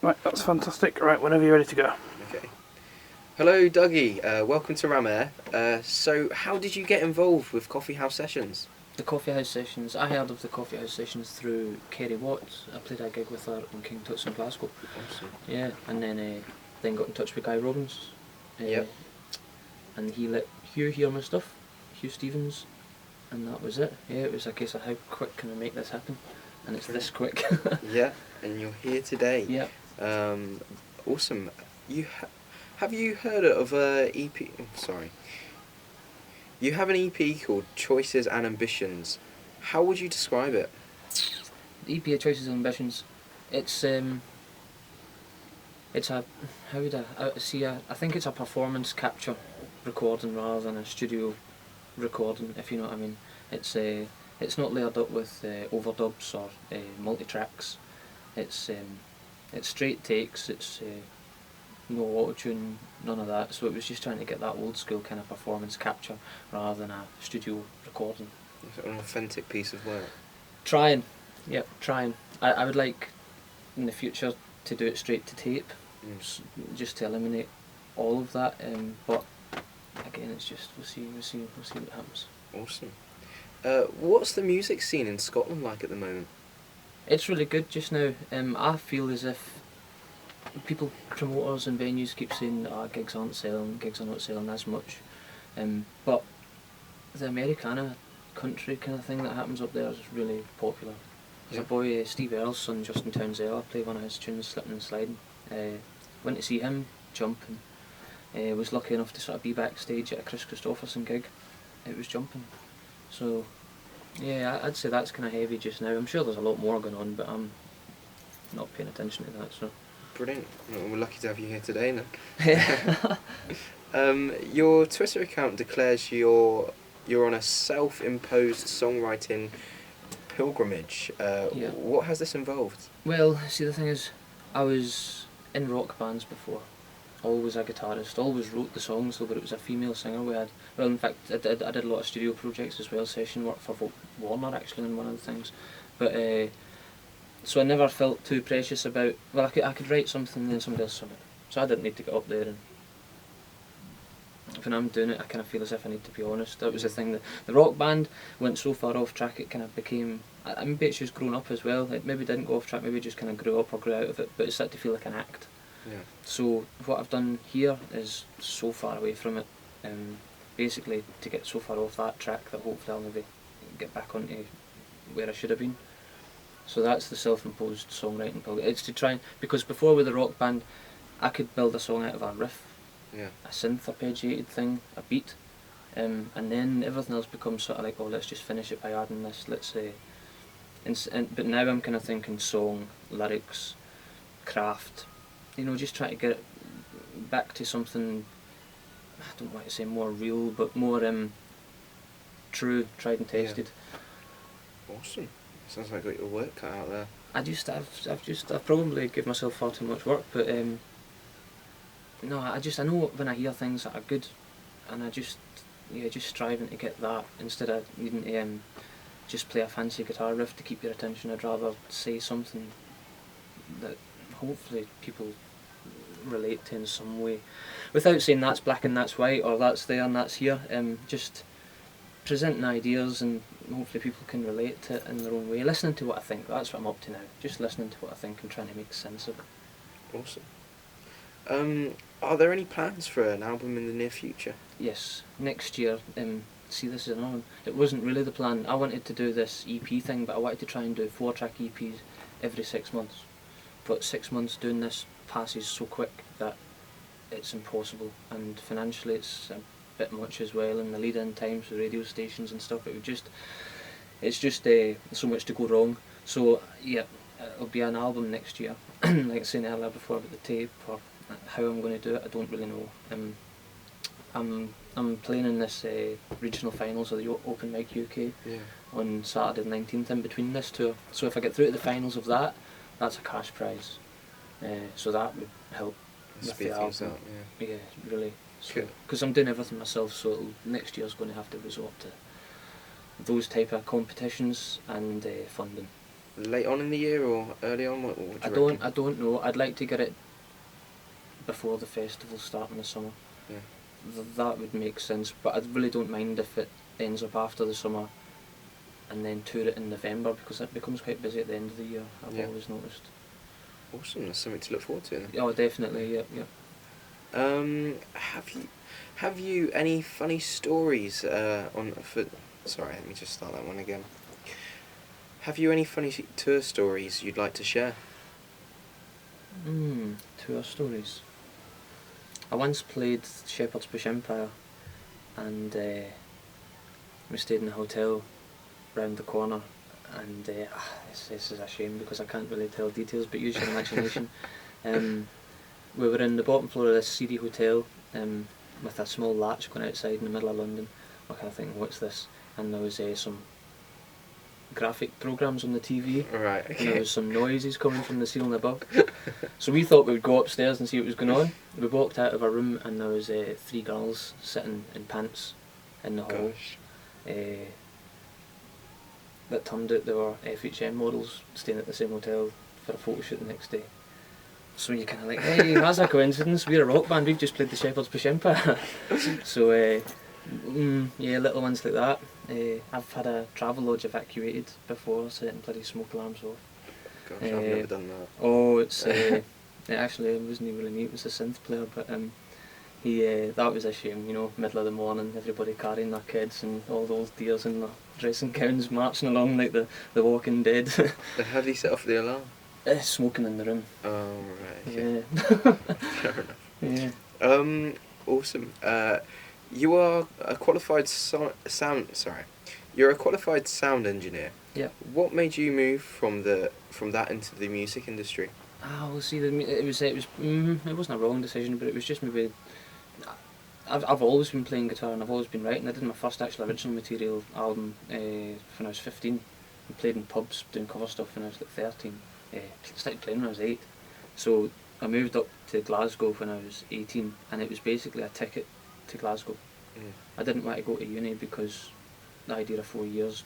Right, that's fantastic. Right, whenever you're ready to go. Okay. Hello, Dougie. Welcome to Ram Air. So, how did you get involved with Coffee House Sessions? The Coffee House Sessions, I heard of the Coffee House Sessions through Kerry Watts. I played a gig with her in King Tut's in Glasgow. Awesome. Yeah, and then got in touch with Guy Robbins. Yep. And he let Hugh hear my stuff, Hugh Stevens, and that was it. Yeah, it was a case of how quick can I make this happen, and it's this quick. Yeah, and you're here today. Yeah. Awesome. Have you heard of EP? Sorry. You have an EP called Choices and Ambitions. How would you describe it? The EP of Choices and Ambitions, it's a, how would I see, I think it's a performance capture recording rather than a studio recording, if you know what I mean. It's not layered up with overdubs or multi-tracks. It's straight takes, it's no auto-tune, none of that, so it was just trying to get that old school kind of performance capture rather than a studio recording. It's an authentic piece of work. Trying. I would like in the future to do it straight to tape, just to eliminate all of that, but again it's just, we'll see what happens. Awesome. What's the music scene in Scotland like at the moment? It's really good just now. I feel as if people, promoters and venues keep saying gigs are not selling as much, but the Americana country kind of thing that happens up there is really popular. There's a boy, Steve Earle's son, Justin Townsend, I played one of his tunes, Slipping and Sliding. Went to see him jumping. Was lucky enough to sort of be backstage at a Chris Christopherson gig. It was jumping. So yeah, I'd say that's kind of heavy just now. I'm sure there's a lot more going on, but I'm not paying attention to that. So brilliant. Well, we're lucky to have you here today then. Your Twitter account declares you're on a self-imposed songwriting pilgrimage. Yeah. What has this involved? Well, see, the thing is, I was in rock bands before. Always a guitarist, always wrote the songs, though, but it was a female singer we had. Well, in fact, I did a lot of studio projects as well, session work for Warner actually, in one of the things. But so I never felt too precious about, well, I could write something and then somebody else sung it. So I didn't need to get up there, and when I'm doing it I kind of feel as if I need to be honest. That was the thing, the rock band went so far off track it kind of became, maybe it's just grown up as well, it maybe didn't go off track, maybe it just kind of grew up or grew out of it, but it started to feel like an act. Yeah. So what I've done here is so far away from it, basically to get so far off that track that hopefully I'll maybe get back onto where I should have been. So that's the self-imposed songwriting pilgrimage. It's to try, because before with the rock band I could build a song out of a riff, a synth arpeggiated thing, a beat, and then everything else becomes sort of like, oh, let's just finish it by adding this, let's say. But now I'm kind of thinking song, lyrics, craft, you know, just try to get it back to something, I don't want to say more real, but more true, tried and tested. Yeah. Awesome. Sounds like you got your work cut out there. I've probably give myself far too much work, but no, I know when I hear things that are good, and I just striving to get that instead of needing to just play a fancy guitar riff to keep your attention. I'd rather say something that hopefully people relate to in some way, without saying that's black and that's white or that's there and that's here. Just presenting ideas and hopefully people can relate to it in their own way. Listening to what I think, that's what I'm up to now. Just listening to what I think and trying to make sense of it. Awesome. Are there any plans for an album in the near future? Yes, next year. See, this is another one. It wasn't really the plan. I wanted to do this EP thing, but I wanted to try and do 4-track EPs every 6 months. But 6 months doing this passes so quick that it's impossible, and financially it's a bit much as well, and the lead-in times with radio stations and stuff, it's just so much to go wrong. So yeah, it'll be an album next year. Like I was saying earlier before about the tape, or how I'm going to do it, I don't really know. I'm playing in this regional finals of the Open Mic UK on Saturday the 19th in between this tour. So if I get through to the finals of that, that's a cash prize. So that would help with the album. Out, yeah, really. Cool. Because I'm doing everything myself, so next year's going to have to resort to those type of competitions and funding. late on in the year or early on? What would you I reckon? don't know. I'd like to get it before the festival start in the summer. Yeah. That would make sense, but I really don't mind if it ends up after the summer and then tour it in November, because it becomes quite busy at the end of the year, I've Yeah. always noticed. Awesome. That's something to look forward to then. Oh, definitely, yeah. Have you any funny stories on for? Sorry, let me just start that one again. Have you any funny tour stories you'd like to share? Tour stories. I once played Shepherd's Bush Empire, and we stayed in a hotel round the corner, and this is a shame because I can't really tell details, but use your imagination. We were in the bottom floor of this seedy hotel with a small latch going outside in the middle of London. I kind of thinking, what's this? And there was some graphic programs on the TV, Right. and there Okay. was some noises coming from the ceiling above. So we thought we would go upstairs and see what was going on. We walked out of our room, and there was 3 girls sitting in pants in the hall. Gosh. That turned out they were FHM models staying at the same hotel for a photo shoot the next day. So you're kind of like, hey, that's a coincidence. We're a rock band. We've just played the Shepherd's Bush Empire. So yeah, little ones like that. I've had a travel lodge evacuated before, setting bloody smoke alarms off. Gosh, I've never done that. Oh, it's it actually wasn't really me. It was a synth player, but that was a shame. You know, middle of the morning, everybody carrying their kids and all those deers in their dressing gowns marching along like the Walking Dead. How do you set off the alarm? Smoking in the room. Oh right. Okay. Yeah. Fair enough. Yeah. Awesome. You are a qualified You're a qualified sound engineer. Yeah. What made you move from that into the music industry? Well, see, it wasn't a wrong decision, but it was just maybe. I've always been playing guitar and I've always been writing. I did my first actual original material album when I was 15. I played in pubs doing cover stuff when I was like 13. Started playing when I was 8. So I moved up to Glasgow when I was 18, and it was basically a ticket to Glasgow. Mm. I didn't want to go to uni because the idea of 4 years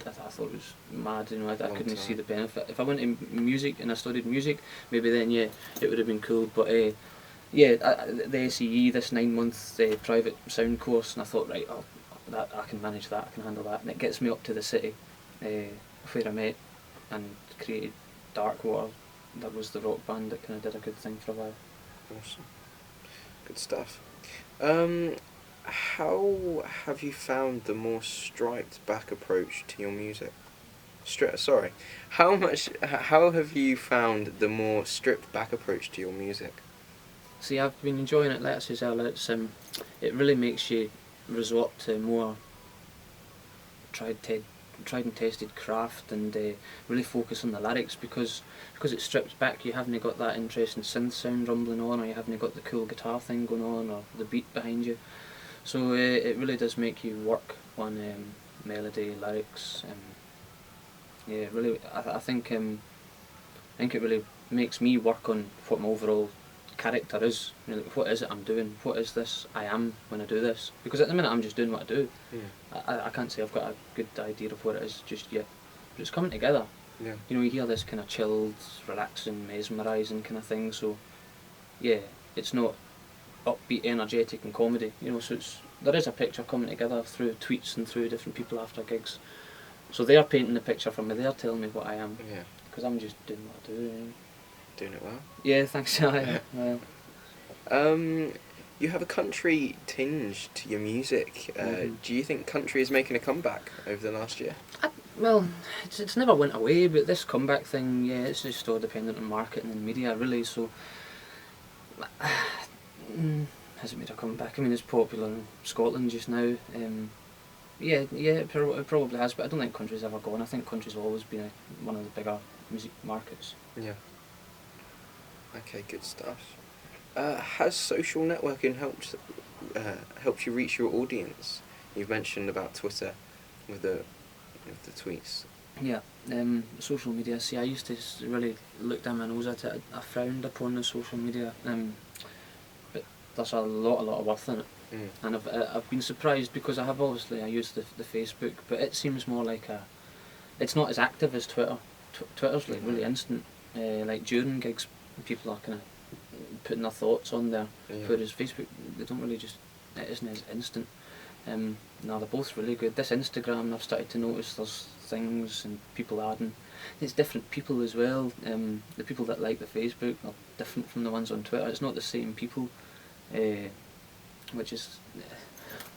I thought it was mad. You know, I Long couldn't see time. the benefit. If I went in music and I studied music, maybe then it would have been cool. But the SEE, this 9-month private sound course, and I thought, right, that I can manage that, I can handle that, and it gets me up to the city where I met and created Darkwater. That was the rock band that kind of did a good thing for a while. Awesome. Good stuff. How have you found the more striped back approach to your music? How have you found the more stripped back approach to your music? See, I've been enjoying it. Like I said earlier, it really makes you resort to more tried and tested craft, and really focus on the lyrics, because it's stripped back. You haven't got that interesting synth sound rumbling on, or you haven't got the cool guitar thing going on, or the beat behind you. So it really does make you work on melody, lyrics. Really, I think it really makes me work on what my overall character is. You know, like, what is it I'm doing? What is this I am when I do this? Because at the minute I'm just doing what I do. Yeah. I can't say I've got a good idea of what it is just yet. But it's coming together. Yeah. You know, you hear this kind of chilled, relaxing, mesmerising kind of thing. So yeah, it's not upbeat, energetic and comedy. You know, so there is a picture coming together through tweets and through different people after gigs. So they're painting the picture for me. They're telling me what I am. Yeah. Because I'm just doing what I do. You know? Doing it well. Yeah, thanks. Well, You have a country tinge to your music. Do you think country is making a comeback over the last year? well, it's never went away, but this comeback thing, yeah, it's just all dependent on marketing and media, really. So, has it made a comeback? I mean, it's popular in Scotland just now. It probably has, but I don't think country's ever gone. I think country's always been one of the bigger music markets. Yeah. Okay, good stuff. Has social networking helped you reach your audience? You've mentioned about Twitter with the tweets. Yeah, social media. See, I used to really look down my nose at it. I frowned upon the social media, but there's a lot of worth in it. Mm. And I've been surprised, because I use the Facebook, but it seems more like it's not as active as Twitter. Twitter's like really instant. Like during gigs, people are kind of putting their thoughts on there. Yeah. Whereas Facebook, they don't really just, it isn't as instant. No, they're both really good. This Instagram, I've started to notice there's things and people adding. It's different people as well. The people that like the Facebook are different from the ones on Twitter. It's not the same people, which is.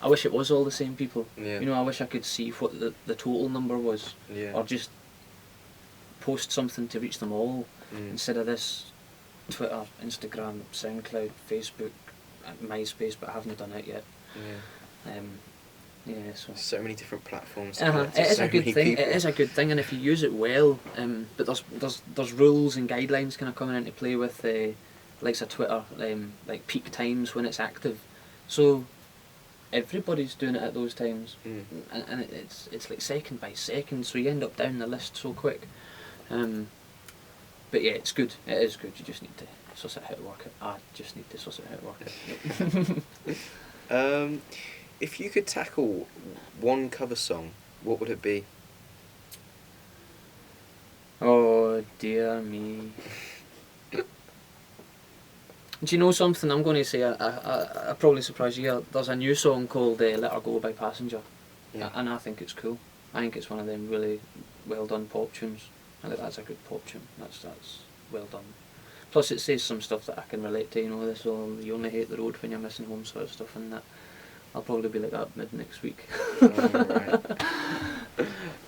I wish it was all the same people. Yeah. You know, I wish I could see what the total number was, Yeah. or just post something to reach them all instead of this Twitter, Instagram, SoundCloud, Facebook, MySpace, but I haven't done it yet. Yeah. Yeah, So many different platforms. To it connect to is so a good many thing. people. It is a good thing, and if you use it well, but there's rules and guidelines kind of coming into play with likes of Twitter, like peak times when it's active. So everybody's doing it at those times, and it's like second by second. So you end up down the list so quick. But yeah, it's good. It is good. You just need to suss it how to work it. I just need to suss it how to work it. If you could tackle one cover song, what would it be? Oh dear me. Do you know something? I'm going to say I probably surprise you. There's a new song called "Let Her Go" by Passenger, and I think it's cool. I think it's one of them really well done pop tunes. I think that's a good pop tune. That's well done. Plus, it says some stuff that I can relate to. You know, this whole "you only hate the road when you're missing home" sort of stuff, and that. I'll probably be like that mid next week. Right.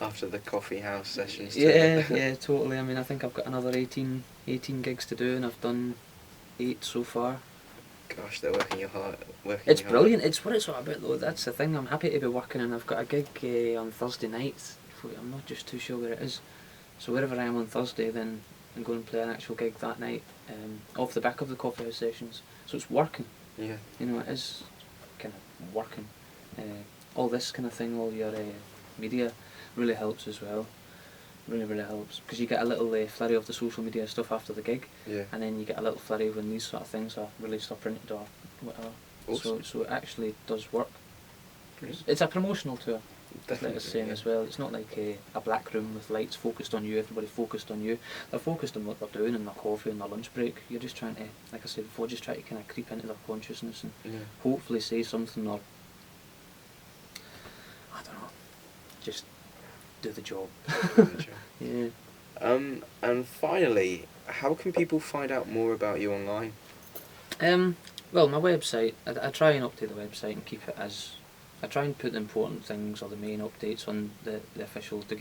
After the coffee house sessions. Yeah, totally. I mean, I think I've got another 18 gigs to do, and I've done 8 so far. Gosh, they're working your heart. It's brilliant. It's what it's all about, though. That's the thing. I'm happy to be working, and I've got a gig on Thursday night. I'm not just too sure where it is. So wherever I am on Thursday, then I'm going to play an actual gig that night, off the back of the coffee house sessions. So it's working. Yeah. You know, it is kind of working. All this kind of thing, all your media, really helps as well. Really helps, because you get a little flurry of the social media stuff after the gig, and then you get a little flurry when these sort of things are released or printed or whatever. Awesome. So it actually does work. Brilliant. It's a promotional tour. Definitely. Like I was saying as well, it's not like a black room with lights focused on you, everybody focused on you. They're focused on what they're doing in their coffee and their lunch break. You're just trying to, like I said before, just try to kind of creep into their consciousness and hopefully say something, or I don't know, just do the job. Yeah. And finally, how can people find out more about you online? Well, my website, I try and update the website and keep it as, I try and put the important things or the main updates on the official Dougie